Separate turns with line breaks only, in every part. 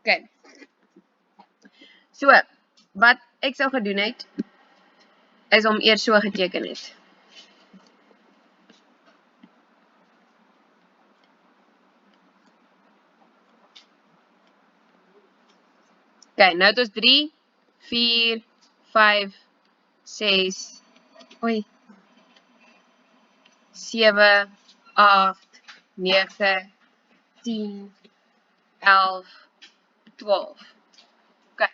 Okay. So, wat ek sou gedoen het, is om eers so geteken het. Okay, nou het ons 3, 4, 5, 6, oei, 7, 8, 9, 10, 11, 12. Okay,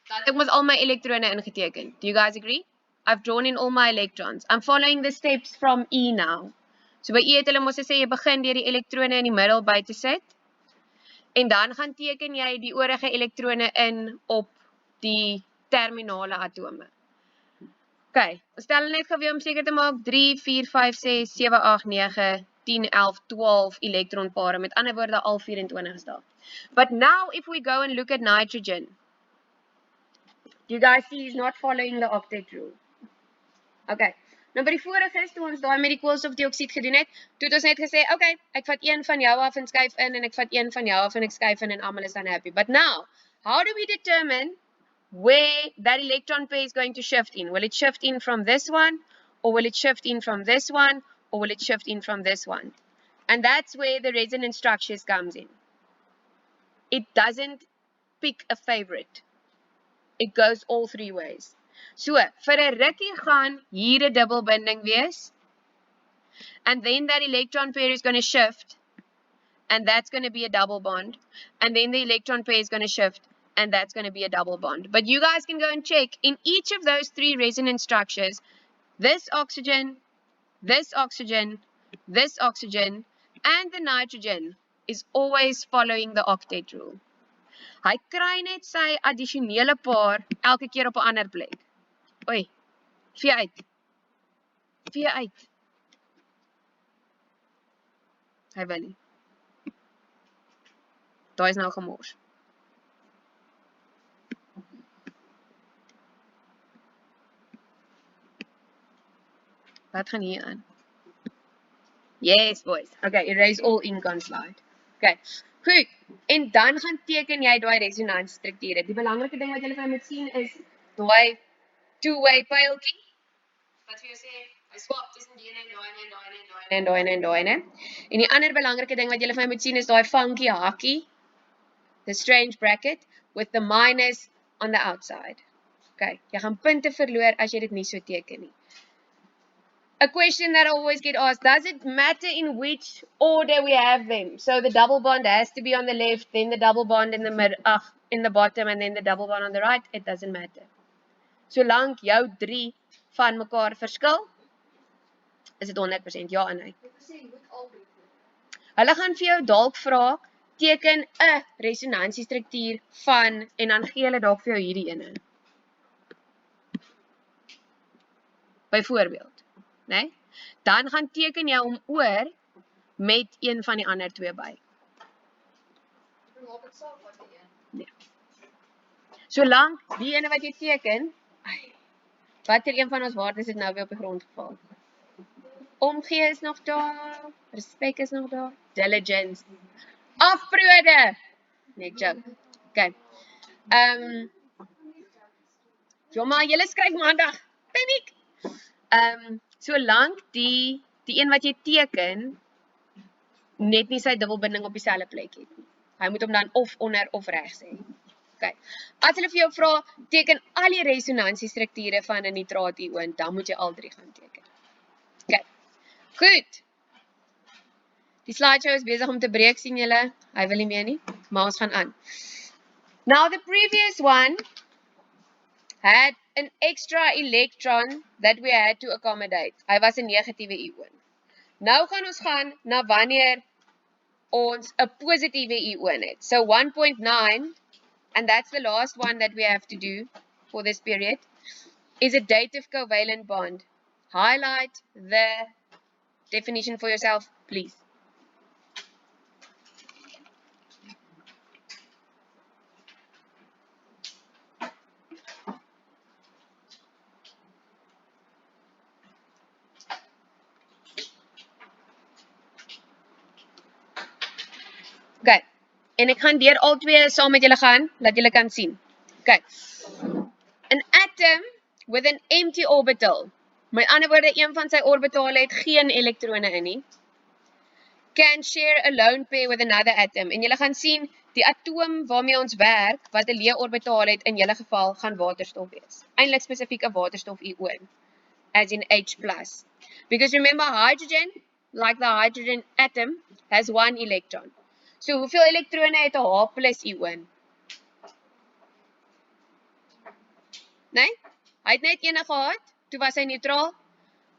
dat ek mos al my elektrone ingeteken. Do you guys agree? I've drawn in all my electrons. I'm following the steps from E now. So by E het hulle mos gesê jy begin deur die elektrone in die middel by te sit. En dan gaan teken jy die oorige elektrone in op die terminale atome. Okay, stel net gou weer om seker te maak 3, 4, 5, 6, 7, 8, 9, 10, 11, 12 elektronpare. Met ander woorde al 24 is daar. But now if we go and look at nitrogen, you guys see he's not following the octet rule. Okay. Nou by die vorige is toe ons daai met die koolstofdioksied gedoen het, toe het ons net gesê, okay, ek vat een van jou af en skuif in en ek vat een van jou af en ek skuif in en almal is dan happy. But now, how do we determine where that electron pair is going to shift in? Will it shift in from this one, or will it shift in from this one, or will it shift in from this one? And that's where the resonance structures comes in. It doesn't pick a favorite. It goes all three ways. So, vir 'n rukkie gaan hier 'n dubbelbinding wees. And then that electron pair is going to shift. And that's going to be a double bond. And then the electron pair is going to shift. And that's going to be a double bond. But you guys can go and check in each of those three resonance structures, this oxygen, this oxygen, this oxygen, and the nitrogen is always following the octet rule. Hy kry net sy addisionele paar elke keer op 'n ander plek. Oei, vee uit. Vee uit. Hy wil nie. Daai is nou gemors. Wat gaan hier aan? Yes, boys. Okay, erase all ink on slide. Okay, goed. En dan gaan teken jy daai resonantsstrukture. Die belangrike ding wat julle vir my moet sien is daai two-way pyltjie. Wat vir jou sê, hy swap tussen die ene en daai en daai en daai en daai en daai en. En die ander belangrike ding wat julle vir my moet sien is daai funky hakkie. The strange bracket with the minus on the outside. Okay, jy gaan punte verloor as jy dit nie so teken nie. A question that I always get asked, does it matter in which order we have them? So the double bond has to be on the left, then the double bond in the in the bottom, and then the double bond on the right. It doesn't matter. Solank jou 3 van mekaar verskil, is dit 100% ja en nee. Hulle gaan vir jou dalk vra, teken 'n resonantsiestruktuur van, en dan gee hulle dalk vir jou hierdie ene. Byvoorbeeld. Nee? Dan gaan teken jy hom oor met een van die ander twee by. Nee. Solank die ene wat jy teken, watter een van ons waardes het nou weer op die grond geval? Omgee is nog daar, respek is nog daar, diligence, afbrode. Nee, joke. Okay. Jomma, julle skryf maandag. Paniek. Solank die een wat jy teken net nie sy dubbelbinding op dieselfde plek het nie. Hy moet hom dan of onder of regs hê. Okay. As hulle vir jou vra, teken al die resonantsiestrukture van 'n nitraat-ioon, dan moet jy al 3 gaan teken. Okay. Goed. Die slideshow is besig om te breek, sien julle? Hy wil nie meer nie, maar ons gaan aan. Now the previous one had an extra electron that we had to accommodate. Hy was 'n negatiewe ion. Nou gaan ons gaan na wanneer ons 'n positiewe ion het. So 1.9, and that's the last one that we have to do for this period, is a dative covalent bond. Highlight the definition for yourself, please. Okay, En ek gaan deur al twee saam met julle gaan, dat julle kan sien. Okay. An atom with an empty orbital. Met ander woorde, een van sy orbitale het geen elektrone in nie. Can share a lone pair with another atom. En julle gaan sien, die atoom waarmee ons werk, wat 'n leë orbitaal het, in julle geval gaan waterstof wees. Eintlik spesifiek 'n waterstof-ion, as in H+. Because remember, hydrogen, like the hydrogen atom, has 1 electron. So hoeveel elektrone het 'n H+-ion? Nee? Hy het net een gehad, toe was hy neutraal.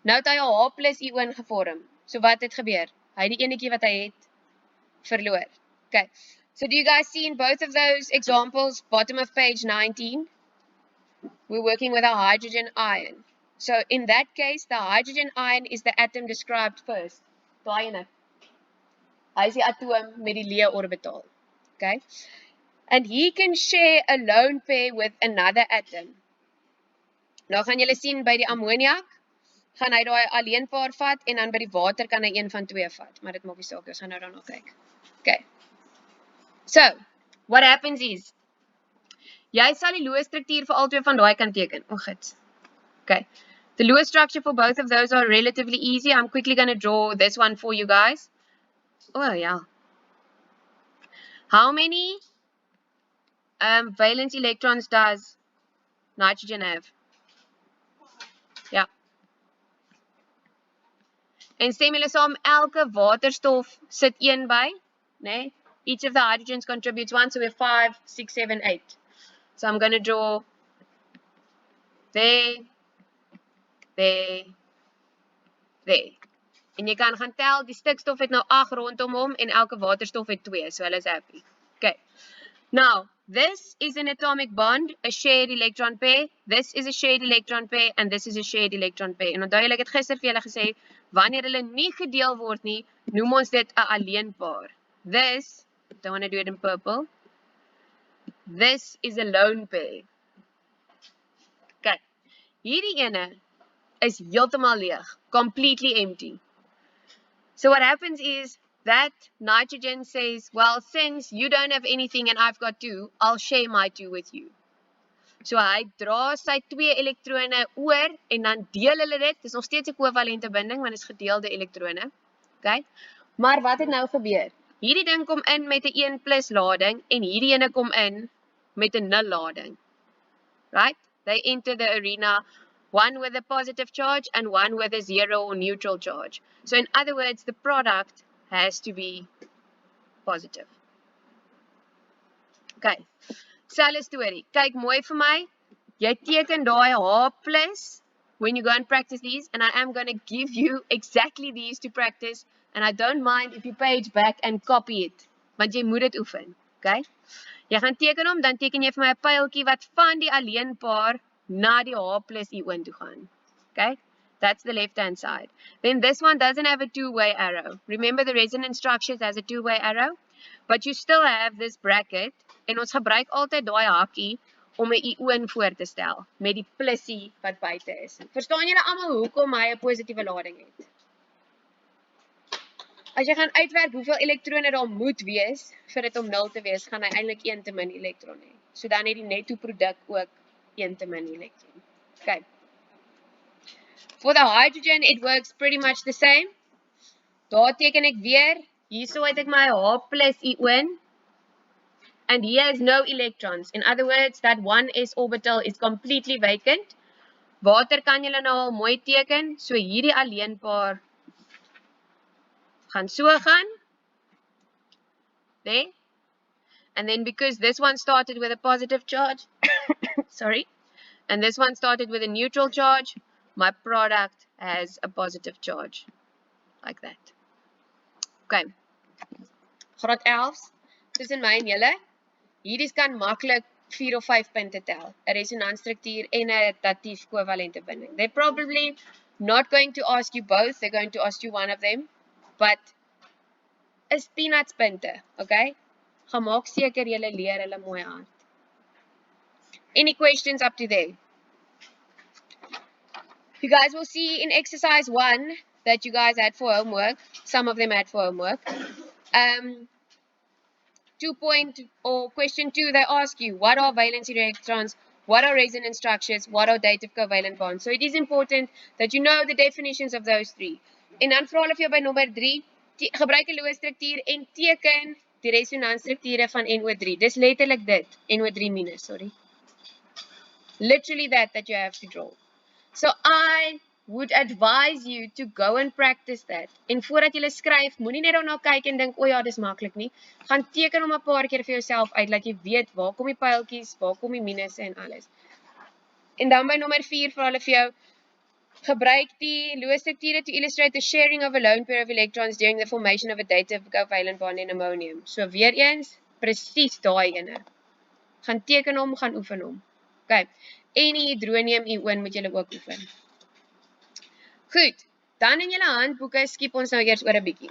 Nou het hy 'n H+-ion gevorm. So wat het gebeur? Hy het die enetjie wat hy het verloor. Okay. So do you guys see in both of those examples, bottom of page 19, we're working with a hydrogen ion. So in that case, the hydrogen ion is the atom described first. Daai ene. Hy is die atoom met die leë orbitaal. Okay? And he can share a lone pair with another atom. Nou gaan julle sien by die ammoniak, gaan hy daai alleenpaar vat en dan by die water kan hy een van twee vat. Maar dit maak nie saak, ons gaan nou daarna kyk. Okay. So, what happens is, jy sal die Lewis struktuur vir albei van daai kan teken. Gits. Okay. The Lewis structure for both of those are relatively easy. I'm quickly going to draw this one for you guys. Oh, yeah. How many valence electrons does nitrogen have? Ja. En stem julle saam, elke waterstof sit 1 by, né? Each of the hydrogens contributes 1, so we have 5, 6, 7, 8. So I'm going to draw there, there, there. En jy kan gaan tel, die stikstof het nou 8 rondom hom en elke waterstof het 2, so hulle is happy. Okay. Now, this is an atomic bond, a shared electron pair. This is a shared electron pair and this is a shared electron pair. En onthou julle, ek het gister vir julle gesê, wanneer hulle nie gedeel word nie, noem ons dit 'n alleenpaar. This, don't want to do it in purple. This is a lone pair. Okay. Hierdie ene is heeltemal leeg, completely empty. So what happens is that nitrogen says, well, since you don't have anything and I've got 2, I'll share my 2 with you. So hy dra sy 2 elektrone oor en dan deel hulle dit. Dis nog steeds 'n kovalente binding want dit is gedeelde elektrone. Okay? Maar wat het nou gebeur? Hierdie ding kom in met 'n 1+ lading en hierdie ene kom in met 'n 0 lading. Right? They enter the arena, one with a positive charge and one with a 0 or neutral charge. So in other words, the product has to be positive. Okay. Selfe storie. Kyk mooi vir my. Jy teken daai H+ when you go and practice these, and I am going to give you exactly these to practice, and I don't mind if you page back and copy it, want jy moet dit oefen. Okay? Jy gaan teken hom, dan teken jy vir my 'n pyltjie wat van die alleenpaar na die H+-ion toe gaan. Okay? That's the left-hand side. Then this one doesn't have a two-way arrow. Remember the resonance structures has a two-way arrow? But you still have this bracket, en ons gebruik altyd daai hakkie om 'n ion voor te stel, met die plussie wat buite is. Verstaan julle almal hoekom hy 'n positiewe lading het? As jy gaan uitwerk hoeveel elektrone daar moet wees, vir dit om 0 te wees, gaan hy eintlik 1 te min elektron hê. So dan het die netto produk ook 1 te min elektron. Okay. For the hydrogen, it works pretty much the same. Daar teken ek weer, hierso het ek my H+-ion, and he has no electrons. In other words, that 1s orbital is completely vacant. Water kan julle nou al mooi teken, so hierdie alleenpaar gaan so gaan. There. And then because this one started with a positive charge, sorry, and this one started with a neutral charge, my product has a positive charge, like that. Okay. Graad 11's, tussen my en julle, hierdie kan maklik 4 of 5 punte tel, 'n resonansstruktuur en 'n datief kovalente binding. They're probably not going to ask you both, they're going to ask you one of them, but is peanuts punte, okay? Gaan maak seker julle leer hulle mooi hard. Any questions up to there? You guys will see in exercise 1 that you guys had for homework. Some of them had for homework. question 2, they ask you, what are valency electrons? What are resonance structures? What are dative covalent bonds? So it is important that you know the definitions of those three. En dan vra hulle vir jou by nommer 3, gebruik 'n Lewis struktuur en teken die resonansstrukture van NO3. Dis letterlik dit, NO3-, sorry. Literally that you have to draw. So I would advise you to go and practice that. En voordat jy skryf, moenie net daarna kyk en dink, o ja, dis maklik nie. Gaan teken hom 'n paar keer vir jouself uit, dat jy weet waar kom die pyltjies, waar kom die minusse en alles. En dan by nommer 4 vra hulle vir jou, gebruik die Lewis strukture to illustrate the sharing of a lone pair of electrons during the formation of a dative covalent bond in ammonium. So weer eens, presies daai ene. Gaan teken hom, gaan oefen hom. Okay. En die hydronium-ion moet julle ook oefen. Goed, dan in julle handboeke skiep ons nou eers oor 'n bietjie.